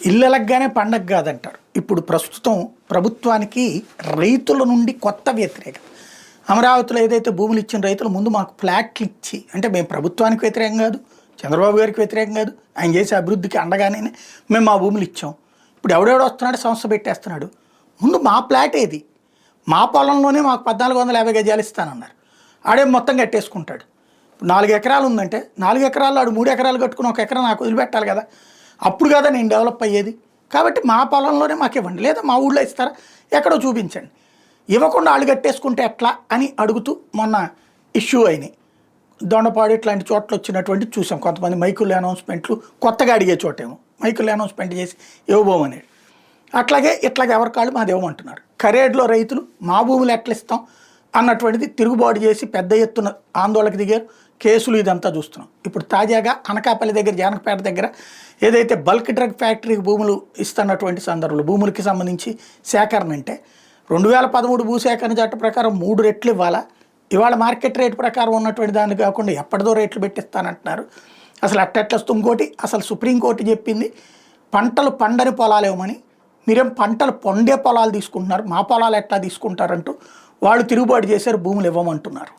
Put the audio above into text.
ఇళ్ళలగ్గానే పండగ కాదంటారు. ఇప్పుడు ప్రస్తుతం ప్రభుత్వానికి రైతుల నుండి కొత్త వ్యతిరేకత. అమరావతిలో ఏదైతే భూములు ఇచ్చిన రైతులు ముందు మాకు ఫ్లాట్లు ఇచ్చి, అంటే మేము ప్రభుత్వానికి వ్యతిరేకం కాదు, చంద్రబాబు గారికి వ్యతిరేకం కాదు, ఆయన చేసే అభివృద్ధికి అండగానే మేము మా భూములు ఇచ్చాం. ఇప్పుడు ఎవడెవడో వస్తున్నాడు, సంస్థ పెట్టేస్తున్నాడు. ముందు మా ఫ్లాట్ ఏది, మా పొలంలోనే మాకు 1450 గజాలు ఇస్తానన్నారు. ఆడే మొత్తం కట్టేసుకుంటాడు. 4 ఎకరాలు ఉందంటే 4 ఎకరాల్లో ఆడు 3 ఎకరాలు కట్టుకుని 1 ఎకరా నాకు వదిలిపెట్టాలి కదా. అప్పుడు కదా నేను డెవలప్ అయ్యేది. కాబట్టి మా పొలంలోనే మాకు ఇవ్వండి, లేదా మా ఊళ్ళో ఇస్తారా, ఎక్కడో చూపించండి. ఇవ్వకుండా ఆళ్ళు కట్టేసుకుంటే ఎట్లా అని అడుగుతూ మొన్న ఇష్యూ అయినాయి. దొండపాడు ఇట్లాంటి చోట్ల వచ్చినటువంటి చూసాం. కొంతమంది మైకుల్లో అనౌన్స్మెంట్లు, కొత్తగా అడిగే చోటేమో మైకుల్లో అనౌన్స్మెంట్ చేసి ఇవ్వబోమనేది. అట్లాగే ఇట్లాగే ఎవరి కాళ్ళు మాది ఇవ్వమంటున్నారు. కరేడ్లో రైతులు మా భూములు ఎట్లా ఇస్తాం అన్నటువంటిది తిరుగుబాటు చేసి పెద్ద ఎత్తున ఆందోళనకు దిగారు. కేసులు ఇదంతా చూస్తున్నాం. ఇప్పుడు తాజాగా అనకాపల్లి దగ్గర, జానకపేట దగ్గర ఏదైతే బల్క్ డ్రగ్ ఫ్యాక్టరీకి భూములు ఇస్తున్నటువంటి సందర్భంలో భూములకి సంబంధించి సేకరణ అంటే 2013 భూసేకరణ చట్టం ప్రకారం 3 రెట్లు ఇవ్వాలా. ఇవాళ మార్కెట్ రేట్ ప్రకారం ఉన్నటువంటి దాన్ని కాకుండా ఎప్పటిదో రేట్లు పెట్టిస్తానంటున్నారు. అసలు అట్టెట్లా ఇంకోటి, అసలు సుప్రీంకోర్టు చెప్పింది పంటలు పండని పొలాలు ఇవ్వమని. మీరేం పంటలు పండే పొలాలు తీసుకుంటున్నారు, మా పొలాలు ఎట్లా తీసుకుంటారంటూ వాళ్ళు తిరుగుబాటు చేశారు, భూములు ఇవ్వమంటున్నారు.